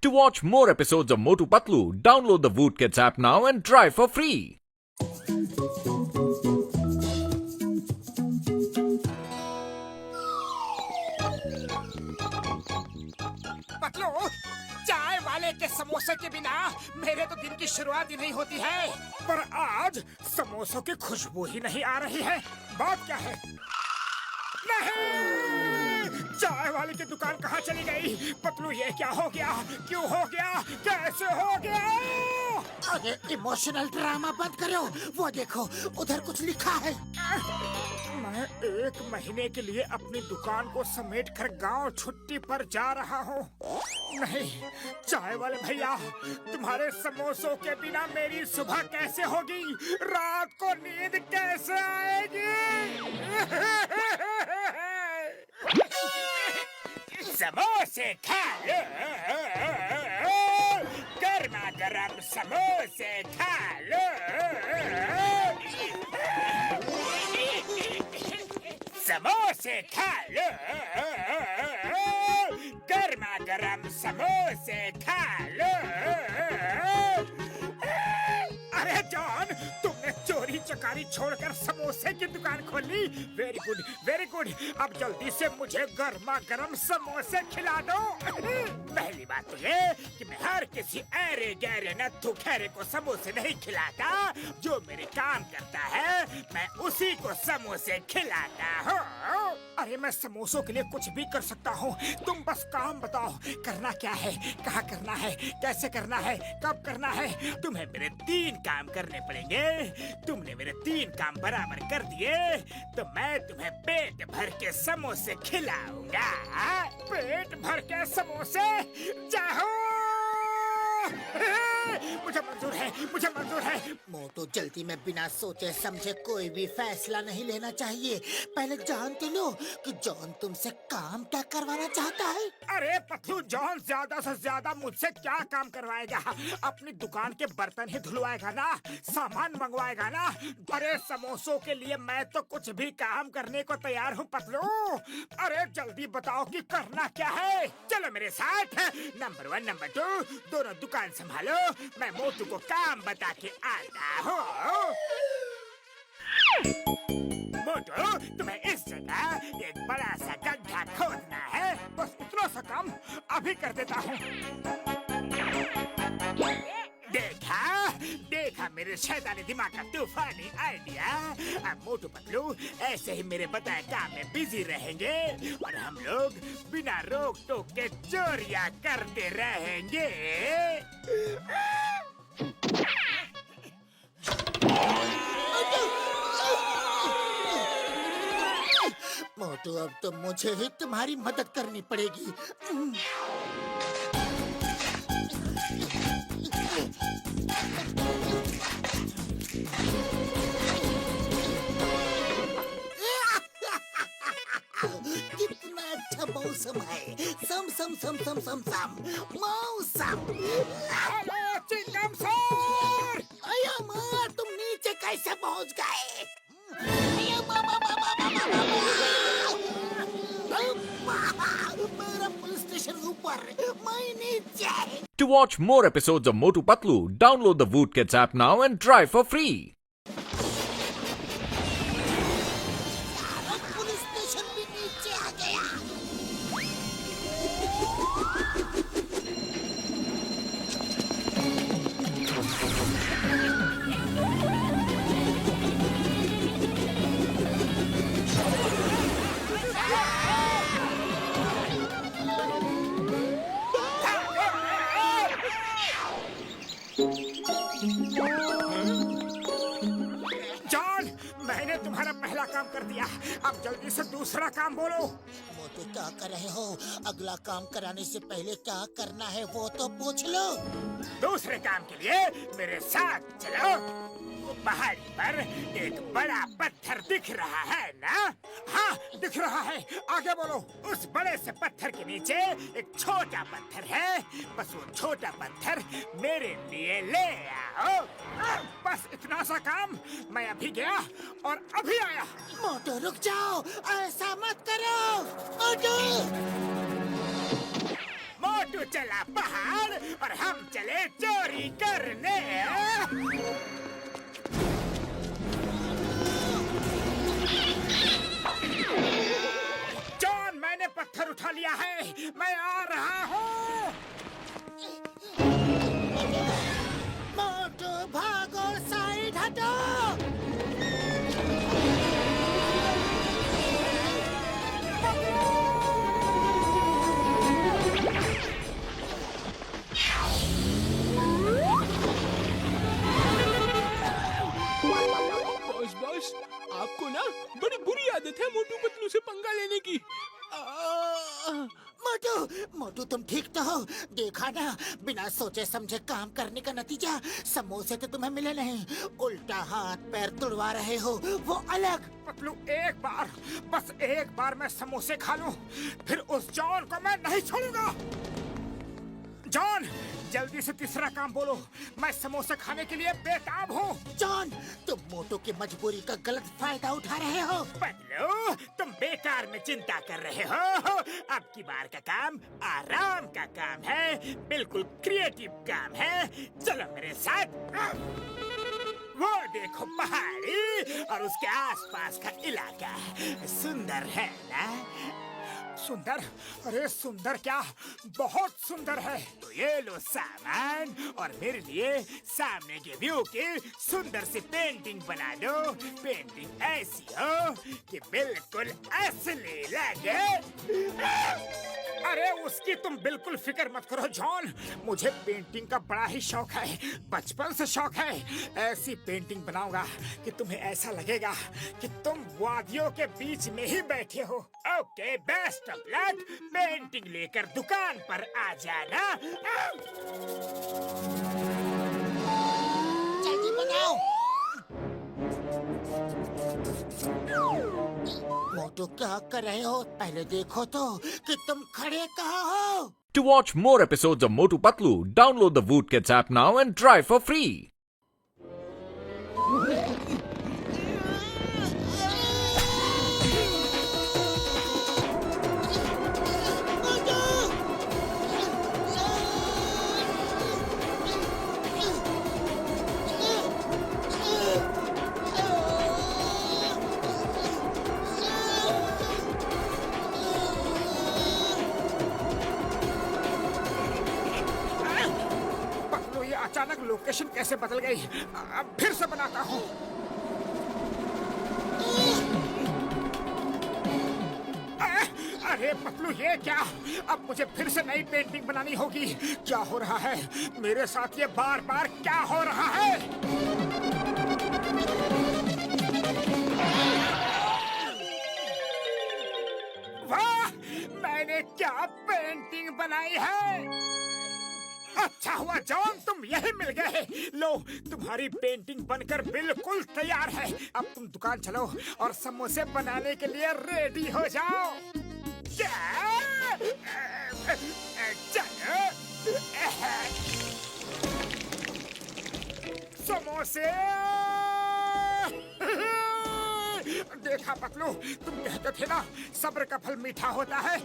To watch more episodes of Motu Patlu, download the Voot Kids app now and try for free. Patlu, चाय वाले के समोसे के बिना मेरे तो दिन की शुरुआत ही नहीं होती है। पर आज समोसों की खुशबू ही नहीं आ रही है। बात क्या है? नहीं, चाय वाले की दुकान कहाँ चली गई? पतलू, ये क्या हो गया? क्यों हो गया? कैसे हो गया? अरे इमोशनल ड्रामा बंद करो। वो देखो, उधर कुछ लिखा है। मैं 1 महीने के लिए अपनी दुकान को समेट कर गाँव छुट्टी पर जा रहा हूँ। नहीं, चाय वाले भैया, तुम्हारे समोसों के बिना मेरी सुबह कैसे होगी? रात को नींद कैसे आएगी? समोसे खा लो, गर्मा गर्म समोसे खा लो। समोसे खा लो, गर्मा गर्म समोसे खा लो। अरे जॉन, तुमने चोरी चकारी छोड़कर समोसे की दुकान खोली। Very good, very good. अब जल्दी से मुझे गर्मा गर्म समोसे खिला दो। पहली बात तो ये कि मैं हर किसी ऐरे गहरे नत्थु खैरे को समोसे नहीं खिलाता। जो मेरे काम करता है मैं उसी को समोसे खिलाता हूँ। अरे मैं समोसों के लिए कुछ भी कर सकता हूँ। तुम बस काम बताओ, करना क्या है, कहाँ करना है, कैसे करना है, कब करना है। तुम्हें मेरे 3 काम करने पड़ेंगे। तुमने मेरे 3 काम बराबर कर दिए तो मैं तुम्हें पेट भर के समोसे खिलाऊंगा। पेट भर के समोसे? चाहो? मुझे मंजूर है, मुझे मंजूर है। मोटू, जल्दी में बिना सोचे समझे कोई भी फैसला नहीं लेना चाहिए। पहले जान तो लो कि जॉन तुमसे काम क्या करवाना चाहता है। अरे पतलू, जॉन ज्यादा से ज्यादा मुझसे क्या काम करवाएगा? अपनी दुकान के बर्तन ही धुलवाएगा ना, सामान मंगवाएगा ना। अरे समोसों के लिए मैं तो कुछ भी काम करने को तैयार हूँ पतलू। अरे जल्दी बताओ कि करना क्या है। चलो मेरे साथ। नंबर 1, नंबर 2 दोनों दुकान संभालो। मैं मोटू को काम बता के आता हूँ। मोटू, तुम्हें इस जगह एक बड़ा सा गड्ढा खोदना है। बस इतना सा काम अभी कर देता हूँ। देखा देखा मेरे शैतानी दिमाग का तूफानी आइडिया। अब मोटू पतलू ऐसे ही मेरे बताए काम में बिजी रहेंगे और हम लोग बिना रोक टोक के चोरियां करते रहेंगे। मोटू, अब तो मुझे ही तुम्हारी मदद करनी पड़ेगी। कितना अच्छा मौसम है। सम सम सम सम सम सम मौसम। हेलो चिंगम सर! अया माँ, तुम नीचे कैसे पहुँच गए? अया माँ, माँ, माँ, माँ, माँ, माँ, माँ, मेरा पुलिस स्टेशन ऊपर, मैं नीचे। To watch more episodes of Motu Patlu, download the Voot Kids app now and try for free. Police station भी नीचे आ गया। जॉन, मैंने तुम्हारा पहला काम कर दिया। अब जल्दी से दूसरा काम बोलो। मोटू, क्या कर रहे हो? अगला काम कराने से पहले क्या करना है वो तो पूछ लो। दूसरे काम के लिए मेरे साथ चलो। वो पहाड़ी पर एक बड़ा पत्थर दिख रहा है ना? हाँ, दिख रहा है। आगे बोलो। उस बड़े से पत्थर के नीचे एक छोटा पत्थर है। बस वो छोटा पत्थर मेरे लिए ले आओ। बस इतना सा काम। मैं अभी गया और अभी आया। मोटू, रुक जाओ, ऐसा मत करो। मोटू! मोटू मोटू चला पहाड़ और हम चले चोरी करने। जॉन, मैंने पत्थर उठा लिया है, मैं आ रहा हूँ। मोटू भागो, साइड हटो। बॉस, आपको ना बड़ी बुरी आदत है मोटू पतलू से पंगा लेने की। मोटू तुम ठीक तो हो? देखा ना, बिना सोचे समझे काम करने का नतीजा। समोसे तो तुम्हें मिले नहीं, उल्टा हाथ पैर तुड़वा रहे हो, वो अलग। पतलू, एक बार, बस एक बार मैं समोसे खा लूं, फिर उस जॉन को मैं नहीं छोड़ूंगा। जॉन, जल्दी से तीसरा काम बोलो, मैं समोसे खाने के लिए बेताब हूँ। जॉन, तुम मोटू की मजबूरी का गलत फायदा उठा रहे हो। पतलू, तुम बेकार में चिंता कर रहे हो। अब की बार का काम आराम का काम है, बिल्कुल क्रिएटिव काम है। चलो मेरे साथ। वो देखो पहाड़ी और उसके आसपास का इलाका, सुंदर है ना? सुंदर? अरे सुंदर क्या, बहुत सुंदर है। तो ये लो सामान और मेरे लिए सामने के व्यू की सुंदर सी पेंटिंग बना दो। पेंटिंग ऐसी हो कि बिल्कुल असली लगे। अरे उसकी तुम बिल्कुल फिक्र मत करो जॉन, मुझे पेंटिंग का बड़ा ही शौक है, बचपन से शौक है। ऐसी पेंटिंग बनाऊंगा कि तुम्हें ऐसा लगेगा कि तुम वादियों के बीच में ही बैठे हो। Okay, best of luck. Painting लेकर दुकान पर आ जाना। जल्दी बनाओ। मोटू क्या कर रहे हो? पहले देखो तो कि तुम खड़े कहाँ हो। To watch more episodes of Motu Patlu, download the Voot Kids app now and try for free. Patlu, ये अचानक लोकेशन कैसे बदल गई? अब फिर से बनाता हूँ। अरे पतलू, ये क्या? अब मुझे फिर से नई पेंटिंग बनानी होगी। क्या हो रहा है मेरे साथ? ये बार बार क्या हो रहा है? वाह, मैंने क्या पेंटिंग बनाई है। अच्छा हुआ जॉन, तुम यही मिल गए। लो, तुम्हारी पेंटिंग बनकर बिल्कुल तैयार है। अब तुम दुकान चलो और समोसे बनाने के लिए रेडी हो जाओ। चलो, समोसे। देखा पतलू, तुम कहते थे ना सब्र का फल मीठा होता है।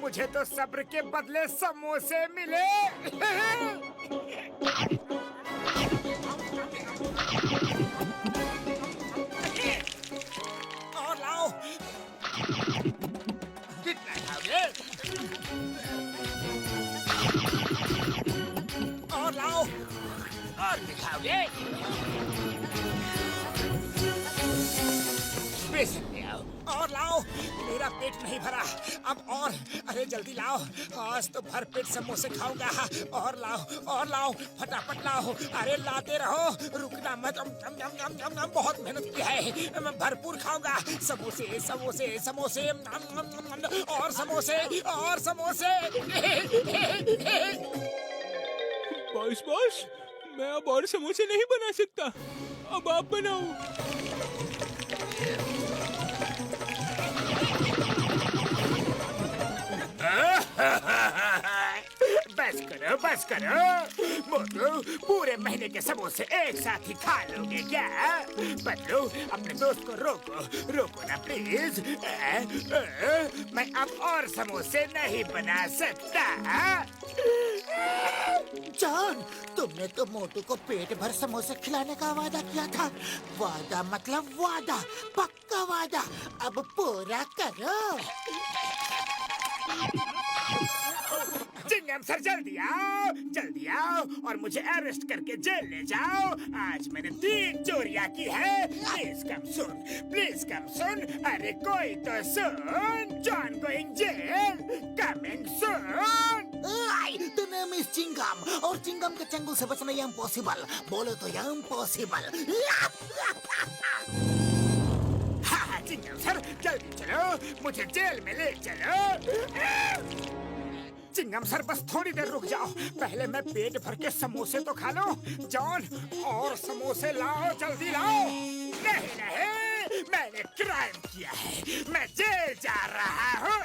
मुझे तो सब्र के बदले समोसे मिले। और लाओ। कितना खाओगे? और लाओ। और दिखाओगे? बेसन ले आओ। और लाओ, मेरा पेट नहीं भरा, अब और। अरे जल्दी लाओ, आज तो भर पेट समोसे खाऊंगा। और लाओ, फटाफट लाओ। अरे लाते रहो, रुकना मत। बहुत मेहनत की है, मैं भरपूर खाऊंगा। समोसे समोसे समोसे, और समोसे और समोसे। बॉस, मैं अब और समोसे नहीं बना सकता, अब आप बनाओ। बस करो मोटू, पूरे महीने के समोसे एक साथ ही खा लोगे क्या? बदलू, अपने दोस्त को रोको ना प्लीज। मैं अब और समोसे नहीं बना सकता। जॉन, तुमने तो मोटू को पेट भर समोसे खिलाने का वादा किया था। वादा मतलब वादा, पक्का वादा। अब पूरा करो। चिंगम सर, जल्दी आओ और मुझे अरेस्ट करके जेल ले जाओ। आज मैंने 3 चोरियां की है। Please come soon. अरे कोई तो सुन। John going jail, coming soon. तुम्हें मिस चिंगम और चिंगम के चंगुल से बचना इम्पॉसिबल। बोलो तो इम्पॉसिबल। हाँ चिंगम सर, जल्दी चलो, मुझे जेल में ले चलो। चिंगम सर, बस थोड़ी देर रुक जाओ। पहले मैं पेट भर के समोसे तो खा लूं। जॉन, और समोसे लाओ, जल्दी लाओ। नहीं, मैंने क्राइम किया है। मैं जेल जा रहा हूँ।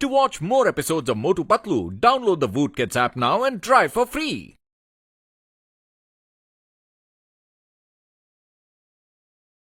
To watch more episodes of Motu Patlu, download the Voot Kids app now and try for free.